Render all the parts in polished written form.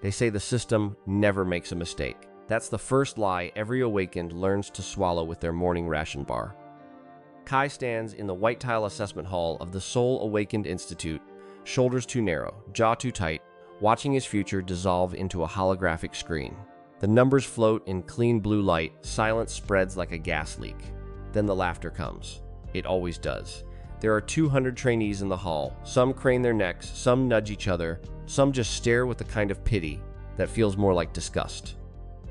They say the system never makes a mistake. That's the first lie every awakened learns to swallow with their morning ration bar. Kai stands in the white tile assessment hall of the Seoul Awakened Institute, shoulders too narrow, jaw too tight, watching his future dissolve into a holographic screen. The numbers float in clean blue light, silence spreads like a gas leak. Then the laughter comes. It always does. There are 200 trainees in the hall. Some crane their necks, some nudge each other, some just stare with the kind of pity that feels more like disgust.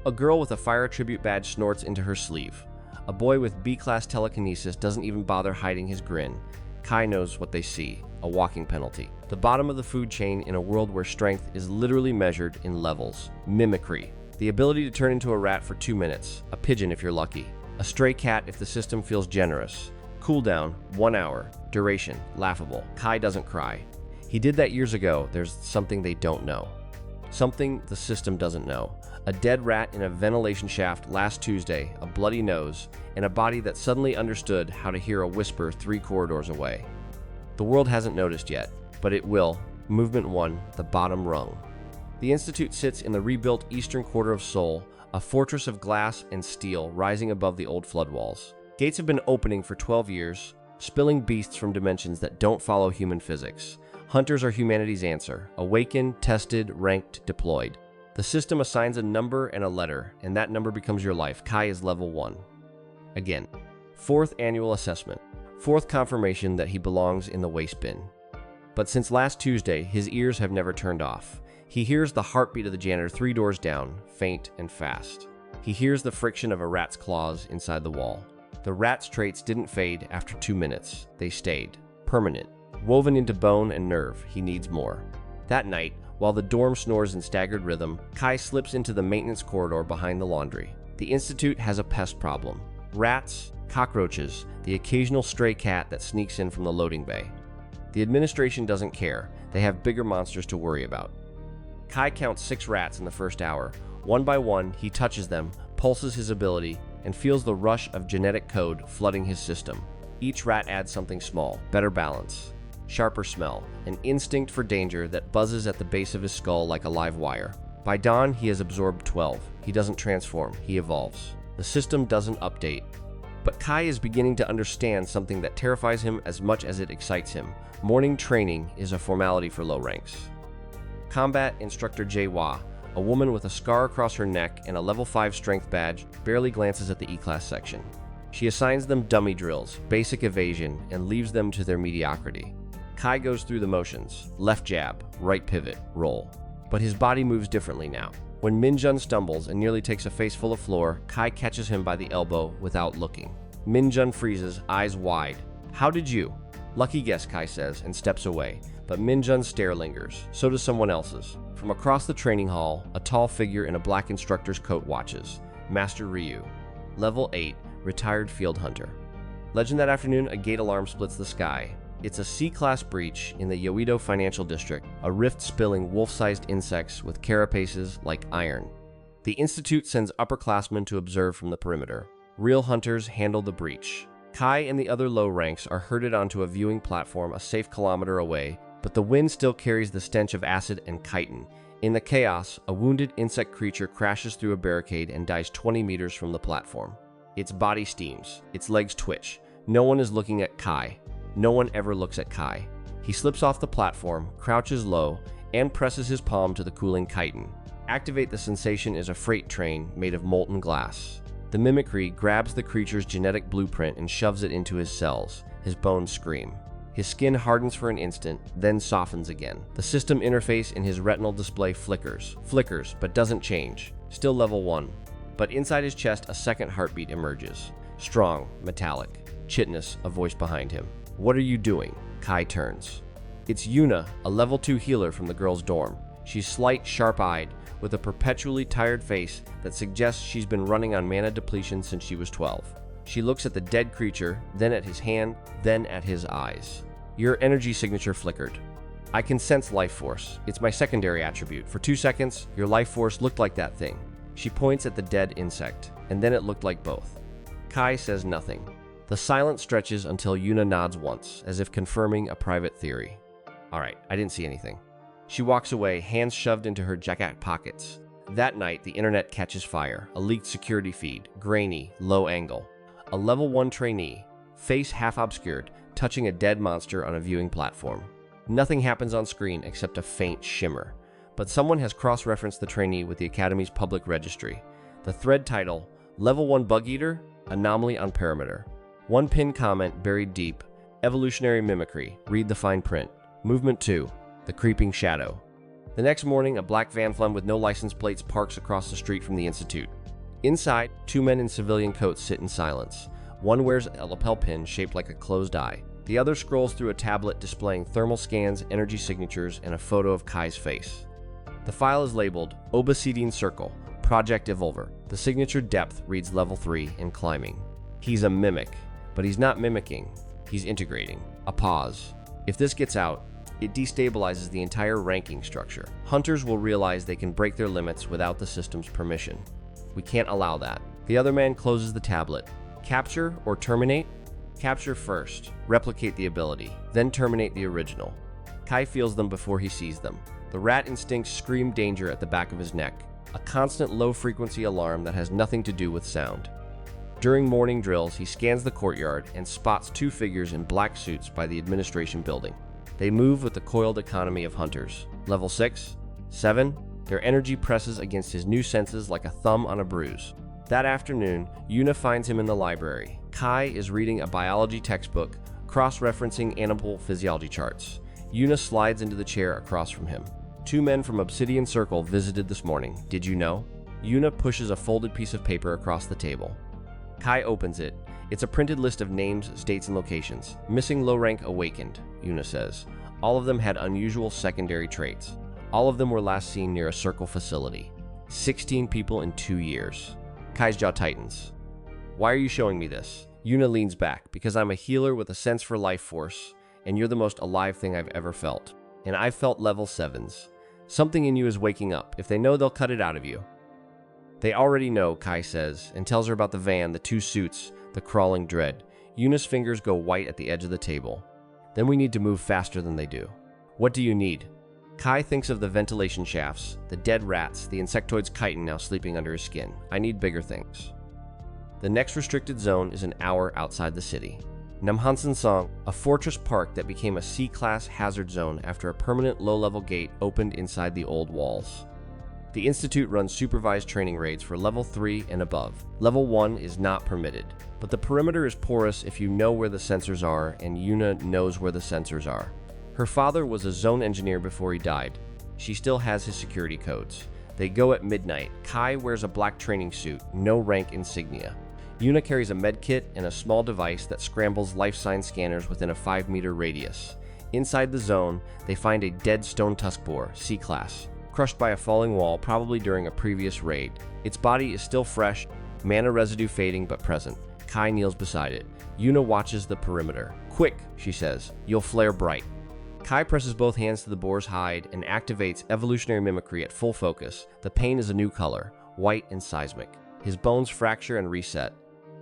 A girl with a fire tribute badge snorts into her sleeve. A boy with B-class telekinesis doesn't even bother hiding his grin. Kai knows what they see, a walking penalty. The bottom of the food chain in a world where strength is literally measured in levels. Mimicry. The ability to turn into a rat for 2 minutes, a pigeon if you're lucky, a stray cat if the system feels generous. Cooldown, 1 hour. Duration, laughable. Kai doesn't cry. He did that years ago. There's something they don't know. Something the system doesn't know. A dead rat in a ventilation shaft last Tuesday, a bloody nose, and a body that suddenly understood how to hear a whisper 3 corridors away. The world hasn't noticed yet, but it will. Movement 1, the bottom rung. The Institute sits in the rebuilt eastern quarter of Seoul, a fortress of glass and steel rising above the old flood walls. Gates have been opening for 12 years, spilling beasts from dimensions that don't follow human physics. Hunters are humanity's answer. Awakened, tested, ranked, deployed. The system assigns a number and a letter, and that number becomes your life. Kai is level 1. Again. 4th annual assessment. 4th confirmation that he belongs in the waste bin. But since last Tuesday, his ears have never turned off. He hears the heartbeat of the janitor 3 doors down, faint and fast. He hears the friction of a rat's claws inside the wall. The rat's traits didn't fade after 2 minutes. They stayed. Permanent. Woven into bone and nerve, he needs more. That night, while the dorm snores in staggered rhythm, Kai slips into the maintenance corridor behind the laundry. The Institute has a pest problem. Rats, cockroaches, the occasional stray cat that sneaks in from the loading bay. The administration doesn't care. They have bigger monsters to worry about. Kai counts 6 rats in the first hour. One by one, he touches them, pulses his ability, and feels the rush of genetic code flooding his system. Each rat adds something small, better balance, sharper smell, an instinct for danger that buzzes at the base of his skull like a live wire. By dawn, he has absorbed 12. He doesn't transform, he evolves. The system doesn't update. But Kai is beginning to understand something that terrifies him as much as it excites him. Morning training is a formality for low ranks. Combat Instructor Jae-hwa, a woman with a scar across her neck and a level 5 strength badge, barely glances at the E-class section. She assigns them dummy drills, basic evasion, and leaves them to their mediocrity. Kai goes through the motions, left jab, right pivot, roll. But his body moves differently now. When Minjun stumbles and nearly takes a face full of floor, Kai catches him by the elbow without looking. Minjun freezes, eyes wide. "How did you?" "Lucky guess," Kai says, and steps away. But Minjun's stare lingers. So does someone else's. From across the training hall, a tall figure in a black instructor's coat watches. Master Ryu. Level 8, retired field hunter. Legend that afternoon, a gate alarm splits the sky. It's a C-class breach in the Yoido Financial District, a rift spilling wolf-sized insects with carapaces like iron. The Institute sends upperclassmen to observe from the perimeter. Real hunters handle the breach. Kai and the other low ranks are herded onto a viewing platform a safe kilometer away, but the wind still carries the stench of acid and chitin. In the chaos, a wounded insect creature crashes through a barricade and dies 20 meters from the platform. Its body steams, its legs twitch. No one is looking at Kai. No one ever looks at Kai. He slips off the platform, crouches low, and presses his palm to the cooling chitin. Activate the sensation is a freight train made of molten glass. The mimicry grabs the creature's genetic blueprint and shoves it into his cells. His bones scream. His skin hardens for an instant, then softens again. The system interface in his retinal display flickers, but doesn't change. Still level 1. But inside his chest, a second heartbeat emerges. Strong, metallic. Chitinous, a voice behind him. "What are you doing?" Kai turns. It's Yuna, a level 2 healer from the girls' dorm. She's slight, sharp-eyed, with a perpetually tired face that suggests she's been running on mana depletion since she was 12. She looks at the dead creature, then at his hand, then at his eyes. "Your energy signature flickered. I can sense life force. It's my secondary attribute. For 2 seconds, your life force looked like that thing." She points at the dead insect, and then it looked like both. Kai says nothing. The silence stretches until Yuna nods once, as if confirming a private theory. "All right, I didn't see anything." She walks away, hands shoved into her jacket pockets. That night, the internet catches fire. A leaked security feed, grainy, low angle. A level 1 trainee, face half obscured, touching a dead monster on a viewing platform. Nothing happens on screen except a faint shimmer. But someone has cross-referenced the trainee with the Academy's public registry. The thread title, Level 1 Bug Eater, Anomaly on Perimeter. One pinned comment buried deep, Evolutionary Mimicry, read the fine print. Movement 2, The Creeping Shadow. The next morning, a black van flam with no license plates parks across the street from the Institute. Inside, 2 men in civilian coats sit in silence. One wears a lapel pin shaped like a closed eye. The other scrolls through a tablet displaying thermal scans, energy signatures, and a photo of Kai's face. The file is labeled Obsidian Circle, Project Evolver. The signature depth reads Level 3 and climbing. He's a mimic, but he's not mimicking. He's integrating. A pause. If this gets out, it destabilizes the entire ranking structure. Hunters will realize they can break their limits without the system's permission. We can't allow that. The other man closes the tablet. Capture or terminate? Capture first. Replicate the ability. Then terminate the original. Kai feels them before he sees them. The rat instincts scream danger at the back of his neck. A constant low-frequency alarm that has nothing to do with sound. During morning drills, he scans the courtyard and spots 2 figures in black suits by the administration building. They move with the coiled economy of hunters. Level 6, 7, their energy presses against his new senses like a thumb on a bruise. That afternoon, Yuna finds him in the library. Kai is reading a biology textbook, cross-referencing animal physiology charts. Yuna slides into the chair across from him. 2 men from Obsidian Circle visited this morning. Did you know? Yuna pushes a folded piece of paper across the table. Kai opens it. It's a printed list of names, states, and locations. Missing low rank awakened, Yuna says. All of them had unusual secondary traits. All of them were last seen near a circle facility. 16 people in 2 years. Kai's jaw tightens. Why are you showing me this? Yuna leans back. Because I'm a healer with a sense for life force, and you're the most alive thing I've ever felt. And I've felt level 7s. Something in you is waking up. If they know, they'll cut it out of you. They already know, Kai says, and tells her about the van, the 2 suits, the crawling dread. Yuna's fingers go white at the edge of the table. Then we need to move faster than they do. What do you need? Kai thinks of the ventilation shafts, the dead rats, the insectoid's chitin now sleeping under his skin. I need bigger things. The next restricted zone is an hour outside the city. Namhansan-song, a fortress park that became a C-class hazard zone after a permanent low-level gate opened inside the old walls. The Institute runs supervised training raids for Level 3 and above. Level 1 is not permitted, but the perimeter is porous if you know where the sensors are, and Yuna knows where the sensors are. Her father was a zone engineer before he died. She still has his security codes. They go at midnight. Kai wears a black training suit, no rank insignia. Yuna carries a medkit and a small device that scrambles life sign scanners within a 5-meter radius. Inside the zone, they find a dead stone tusk boar, C-class, crushed by a falling wall, probably during a previous raid. Its body is still fresh, mana residue fading but present. Kai kneels beside it. Yuna watches the perimeter. Quick, she says, you'll flare bright. Kai presses both hands to the boar's hide and activates Evolutionary Mimicry at full focus. The pain is a new color, white and seismic. His bones fracture and reset.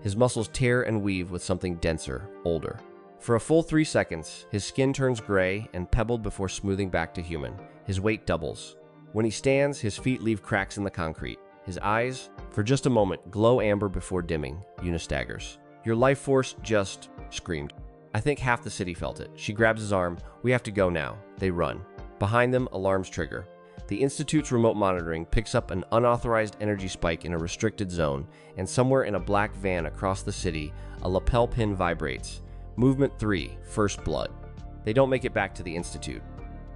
His muscles tear and weave with something denser, older. For a full 3 seconds, his skin turns gray and pebbled before smoothing back to human. His weight doubles. When he stands, his feet leave cracks in the concrete. His eyes, for just a moment, glow amber before dimming. Yuna staggers. Your life force just screamed. I think half the city felt it. She grabs his arm. We have to go now. They run. Behind them, alarms trigger. The Institute's remote monitoring picks up an unauthorized energy spike in a restricted zone, and somewhere in a black van across the city, a lapel pin vibrates. Movement 3, First Blood. They don't make it back to the Institute.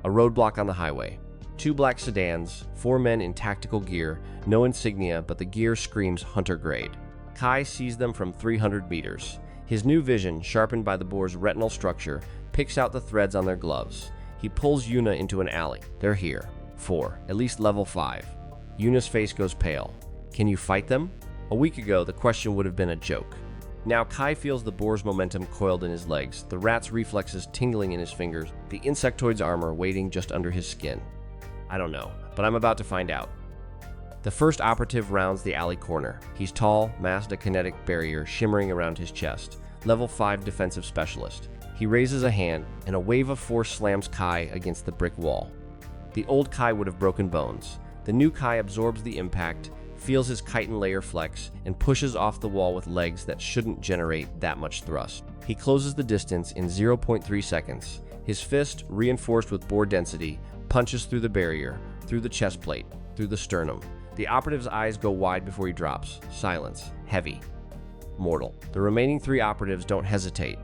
A roadblock on the highway. 2 black sedans, 4 men in tactical gear, no insignia, but the gear screams hunter grade. Kai sees them from 300 meters. His new vision, sharpened by the boar's retinal structure, picks out the threads on their gloves. He pulls Yuna into an alley. They're here. 4, at least level 5. Yuna's face goes pale. Can you fight them? A week ago, the question would have been a joke. Now Kai feels the boar's momentum coiled in his legs, the rat's reflexes tingling in his fingers, the insectoid's armor waiting just under his skin. I don't know, but I'm about to find out. The first operative rounds the alley corner. He's tall, masked a kinetic barrier shimmering around his chest. Level 5 defensive specialist. He raises a hand, and a wave of force slams Kai against the brick wall. The old Kai would have broken bones. The new Kai absorbs the impact, feels his chitin layer flex, and pushes off the wall with legs that shouldn't generate that much thrust. He closes the distance in 0.3 seconds. His fist, reinforced with boar density, punches through the barrier, through the chest plate, through the sternum. The operative's eyes go wide before he drops. Silence. Heavy. Mortal. The remaining 3 operatives don't hesitate.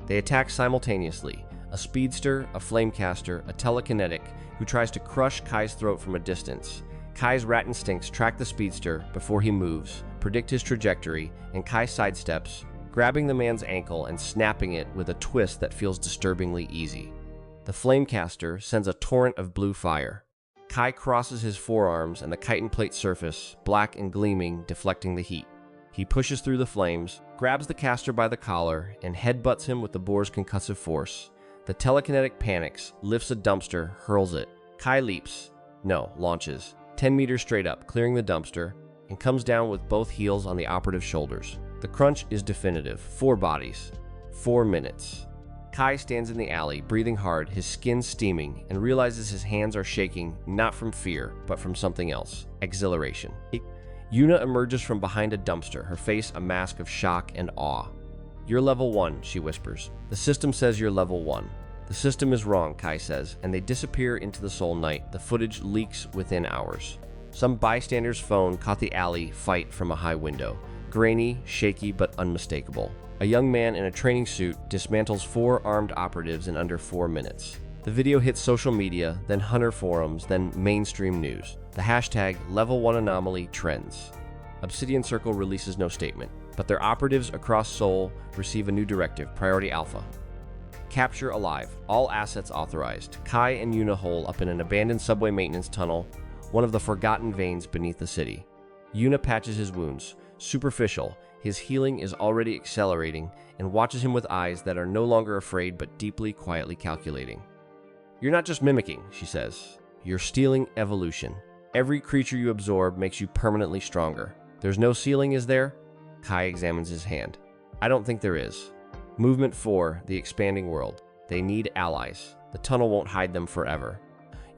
They attack simultaneously. A speedster, a flamecaster, a telekinetic, who tries to crush Kai's throat from a distance. Kai's rat instincts track the speedster before he moves, predict his trajectory, and Kai sidesteps, grabbing the man's ankle and snapping it with a twist that feels disturbingly easy. The flamecaster sends a torrent of blue fire. Kai crosses his forearms and the chitin plate surface, black and gleaming, deflecting the heat. He pushes through the flames, grabs the caster by the collar, and headbutts him with the boar's concussive force. The telekinetic panics, lifts a dumpster, hurls it. Kai leaps. No, launches. 10 meters straight up, clearing the dumpster, and comes down with both heels on the operative's shoulders. The crunch is definitive. 4 bodies. 4 minutes. Kai stands in the alley, breathing hard, his skin steaming, and realizes his hands are shaking, not from fear, but from something else. Exhilaration. Yuna emerges from behind a dumpster, her face a mask of shock and awe. "You're level 1, she whispers. "The system says you're level 1. "The system is wrong," Kai says, and they disappear into the Seoul night. The footage leaks within hours. Some bystander's phone caught the alley fight from a high window. Grainy, shaky, but unmistakable. A young man in a training suit dismantles 4 armed operatives in under 4 minutes. The video hits social media, then hunter forums, then mainstream news. The hashtag #Level1Anomaly trends. Obsidian Circle releases no statement, but their operatives across Seoul receive a new directive, Priority Alpha. Capture alive. All assets authorized. Kai and Yuna hole up in an abandoned subway maintenance tunnel, one of the forgotten veins beneath the city. Yuna patches his wounds. Superficial, his healing is already accelerating, and watches him with eyes that are no longer afraid but deeply, quietly calculating. "You're not just mimicking," she says. "You're stealing evolution. Every creature you absorb makes you permanently stronger. There's no ceiling, is there?" Kai examines his hand. "I don't think there is." Movement 4, the expanding world. They need allies. The tunnel won't hide them forever.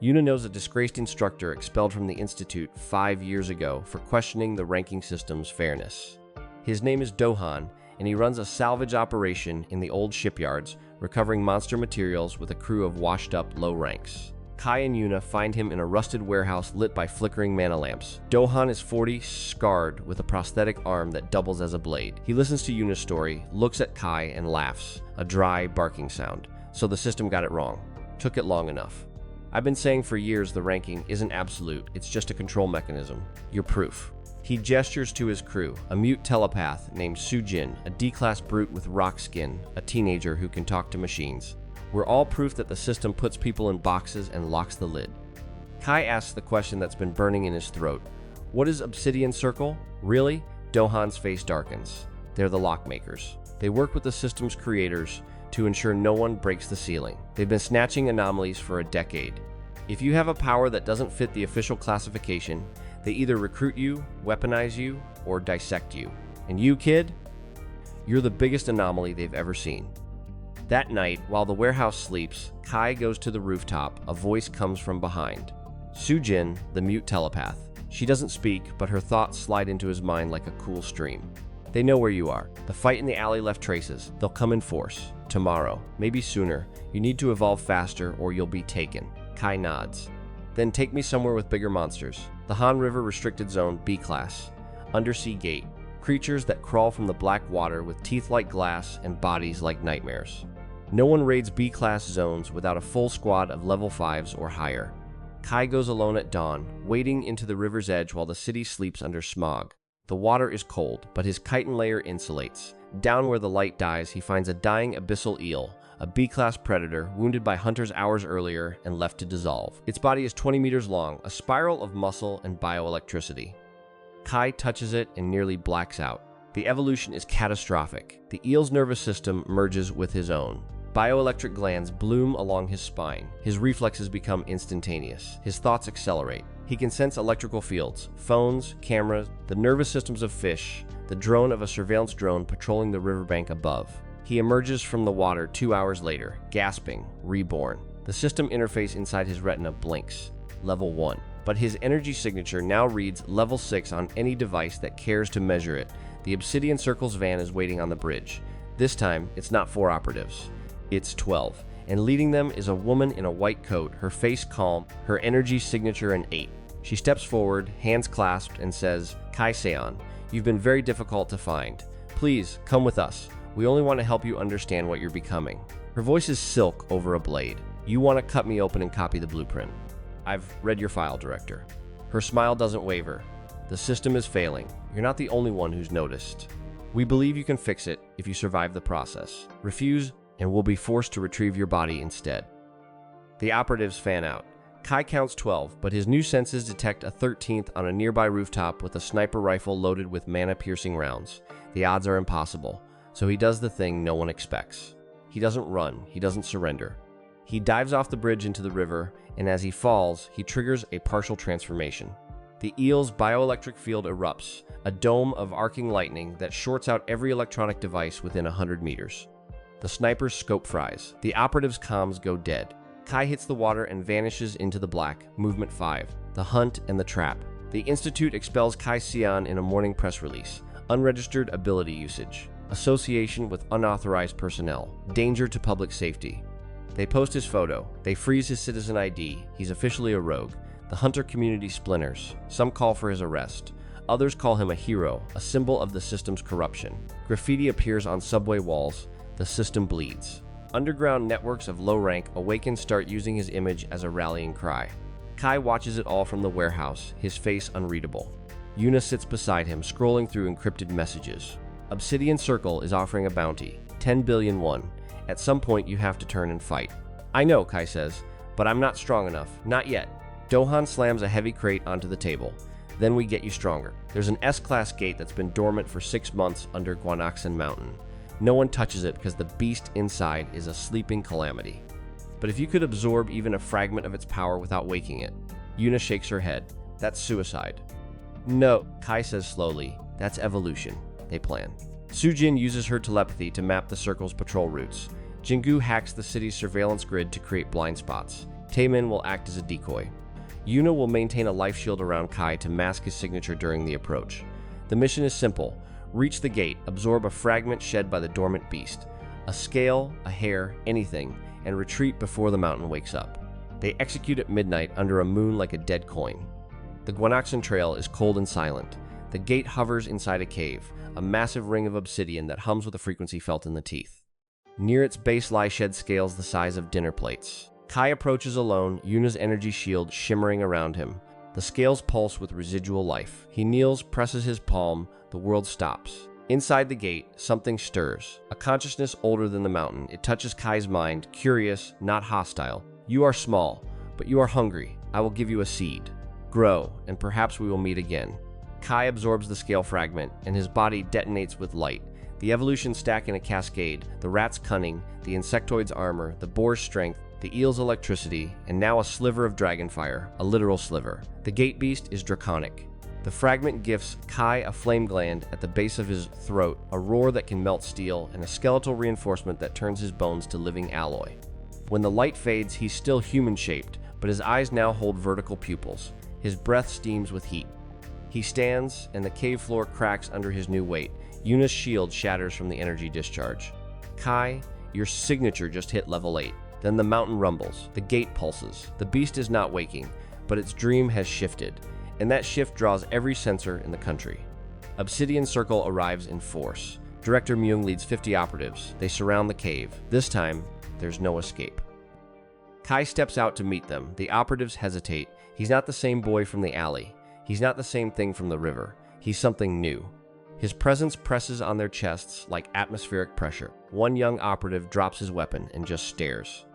Yuna knows a disgraced instructor expelled from the Institute 5 years ago for questioning the ranking system's fairness. His name is Dohan, and he runs a salvage operation in the old shipyards, recovering monster materials with a crew of washed-up low ranks. Kai and Yuna find him in a rusted warehouse lit by flickering mana lamps. Dohan is 40, scarred, with a prosthetic arm that doubles as a blade. He listens to Yuna's story, looks at Kai, and laughs, a dry, barking sound. "So the system got it wrong. Took it long enough. I've been saying for years the ranking isn't absolute, it's just a control mechanism. You're proof." He gestures to his crew, a mute telepath named Sujin, a D-class brute with rock skin, a teenager who can talk to machines. "We're all proof that the system puts people in boxes and locks the lid." Kai asks the question that's been burning in his throat. "What is Obsidian Circle? Really?" Dohan's face darkens. "They're the lockmakers. They work with the system's creators to ensure no one breaks the ceiling. They've been snatching anomalies for a decade. If you have a power that doesn't fit the official classification, they either recruit you, weaponize you, or dissect you. And you, kid? You're the biggest anomaly they've ever seen." That night, while the warehouse sleeps, Kai goes to the rooftop. A voice comes from behind. Sujin, the mute telepath. She doesn't speak, but her thoughts slide into his mind like a cool stream. "They know where you are. The fight in the alley left traces. They'll come in force. Tomorrow. Maybe sooner. You need to evolve faster or you'll be taken." Kai nods. "Then take me somewhere with bigger monsters. The Han River Restricted Zone, B-Class. Undersea Gate. Creatures that crawl from the black water with teeth like glass and bodies like nightmares. No one raids B-Class zones without a full squad of level 5s or higher." Kai goes alone at dawn, wading into the river's edge while the city sleeps under smog. The water is cold, but his chitin layer insulates. Down where the light dies, he finds a dying abyssal eel, a B-Class predator wounded by hunters hours earlier and left to dissolve. Its body is 20 meters long, a spiral of muscle and bioelectricity. Kai touches it and nearly blacks out. The evolution is catastrophic. The eel's nervous system merges with his own. Bioelectric glands bloom along his spine. His reflexes become instantaneous. His thoughts accelerate. He can sense electrical fields, phones, cameras, the nervous systems of fish, the drone of a surveillance drone patrolling the riverbank above. He emerges from the water 2 hours later, gasping, reborn. The system interface inside his retina blinks. level 1. But his energy signature now reads level 6 on any device that cares to measure it. The Obsidian Circle's van is waiting on the bridge. This time, it's not 4 operatives. It's 12. And leading them is a woman in a white coat, her face calm, her energy signature an 8. She steps forward, hands clasped, and says, "Kai Seon, you've been very difficult to find. Please, come with us. We only want to help you understand what you're becoming." Her voice is silk over a blade. "You want to cut me open and copy the blueprint. I've read your file, Director." Her smile doesn't waver. "The system is failing. You're not the only one who's noticed. We believe you can fix it if you survive the process. Refuse, and we'll be forced to retrieve your body instead." The operatives fan out. Kai counts 12, but his new senses detect a 13th on a nearby rooftop with a sniper rifle loaded with mana-piercing rounds. The odds are impossible, so he does the thing no one expects. He doesn't run, he doesn't surrender. He dives off the bridge into the river, and as he falls, he triggers a partial transformation. The eel's bioelectric field erupts, a dome of arcing lightning that shorts out every electronic device within 100 meters. The sniper's scope fries. The operative's comms go dead. Kai hits the water and vanishes into the black. Movement 5. The hunt and the trap. The Institute expels Kai Seon in a morning press release. Unregistered ability usage. Association with unauthorized personnel. Danger to public safety. They post his photo. They freeze his citizen ID. He's officially a rogue. The hunter community splinters. Some call for his arrest. Others call him a hero, a symbol of the system's corruption. Graffiti appears on subway walls. The system bleeds. Underground networks of low rank Awakened start using his image as a rallying cry. Kai watches it all from the warehouse, his face unreadable. Yuna sits beside him, scrolling through encrypted messages. Obsidian Circle is offering a bounty, 10 billion won. At some point, you have to turn and fight. "I know," Kai says, "but I'm not strong enough. Not yet." Dohan slams a heavy crate onto the table. "Then we get you stronger. There's an S-class gate that's been dormant for 6 months under Gwanaksan Mountain. No one touches it because the beast inside is a sleeping calamity. But if you could absorb even a fragment of its power without waking it." Yuna shakes her head. "That's suicide." "No," Kai says slowly. "That's evolution." They plan. Sujin uses her telepathy to map the circle's patrol routes. Jingu hacks the city's surveillance grid to create blind spots. Taemin will act as a decoy. Yuna will maintain a life shield around Kai to mask his signature during the approach. The mission is simple. Reach the gate, absorb a fragment shed by the dormant beast. A scale, a hair, anything, and retreat before the mountain wakes up. They execute at midnight under a moon like a dead coin. The Gwanaksan Trail is cold and silent. The gate hovers inside a cave, a massive ring of obsidian that hums with a frequency felt in the teeth. Near its base lie shed scales the size of dinner plates. Kai approaches alone, Yuna's energy shield shimmering around him. The scales pulse with residual life. He kneels, presses his palm. The world stops. Inside the gate, something stirs. A consciousness older than the mountain. It touches Kai's mind, curious, not hostile. "You are small, but you are hungry. I will give you a seed. Grow, and perhaps we will meet again." Kai absorbs the scale fragment, and his body detonates with light. The evolution stack in a cascade, the rat's cunning, the insectoid's armor, the boar's strength, the eel's electricity, and now a sliver of dragonfire, a literal sliver. The gate beast is draconic. The fragment gifts Kai a flame gland at the base of his throat, a roar that can melt steel, and a skeletal reinforcement that turns his bones to living alloy. When the light fades, he's still human-shaped, but his eyes now hold vertical pupils. His breath steams with heat. He stands, and the cave floor cracks under his new weight. Yuna's shield shatters from the energy discharge. "Kai, your signature just hit level 8. Then the mountain rumbles. The gate pulses. The beast is not waking, but its dream has shifted. And that shift draws every sensor in the country. Obsidian Circle arrives in force. Director Myung leads 50 operatives. They surround the cave. This time, there's no escape. Kai steps out to meet them. The operatives hesitate. He's not the same boy from the alley. He's not the same thing from the river. He's something new. His presence presses on their chests like atmospheric pressure. One young operative drops his weapon and just stares.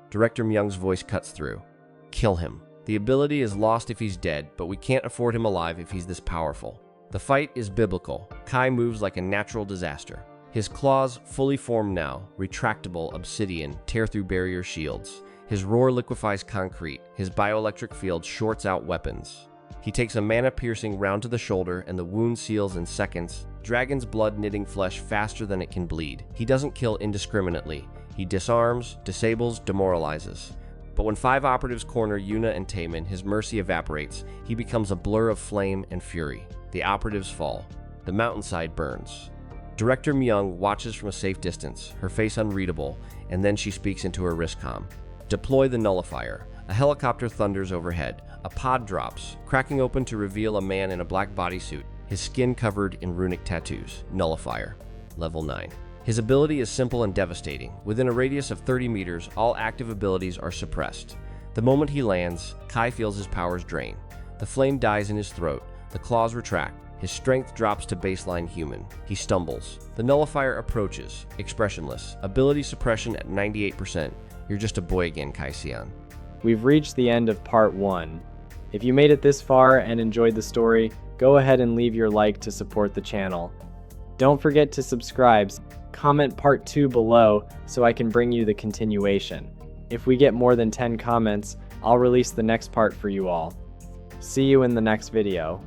Director Myung's voice cuts through. "Kill him. The ability is lost if he's dead, but we can't afford him alive if he's this powerful." The fight is biblical. Kai moves like a natural disaster. His claws, fully formed now, retractable obsidian, tear through barrier shields. His roar liquefies concrete. His bioelectric field shorts out weapons. He takes a mana-piercing round to the shoulder, and the wound seals in seconds. Dragon's blood knitting flesh faster than it can bleed. He doesn't kill indiscriminately. He disarms, disables, demoralizes. But when 5 operatives corner Yuna and Taemin, his mercy evaporates. He becomes a blur of flame and fury. The operatives fall. The mountainside burns. Director Myung watches from a safe distance, her face unreadable, and then she speaks into her wristcom. Deploy the nullifier. A helicopter thunders overhead. A pod drops, cracking open to reveal a man in a black bodysuit, his skin covered in runic tattoos. Nullifier. Level 9. His ability is simple and devastating. Within a radius of 30 meters, all active abilities are suppressed. The moment he lands, Kai feels his powers drain. The flame dies in his throat. The claws retract. His strength drops to baseline human. He stumbles. The nullifier approaches, expressionless. Ability suppression at 98%. You're just a boy again, Kai Xian. We've reached the end of part 1. If you made it this far and enjoyed the story, go ahead and leave your like to support the channel. Don't forget to subscribe. Comment part 2 below so I can bring you the continuation. If we get more than 10 comments, I'll release the next part for you all. See you in the next video.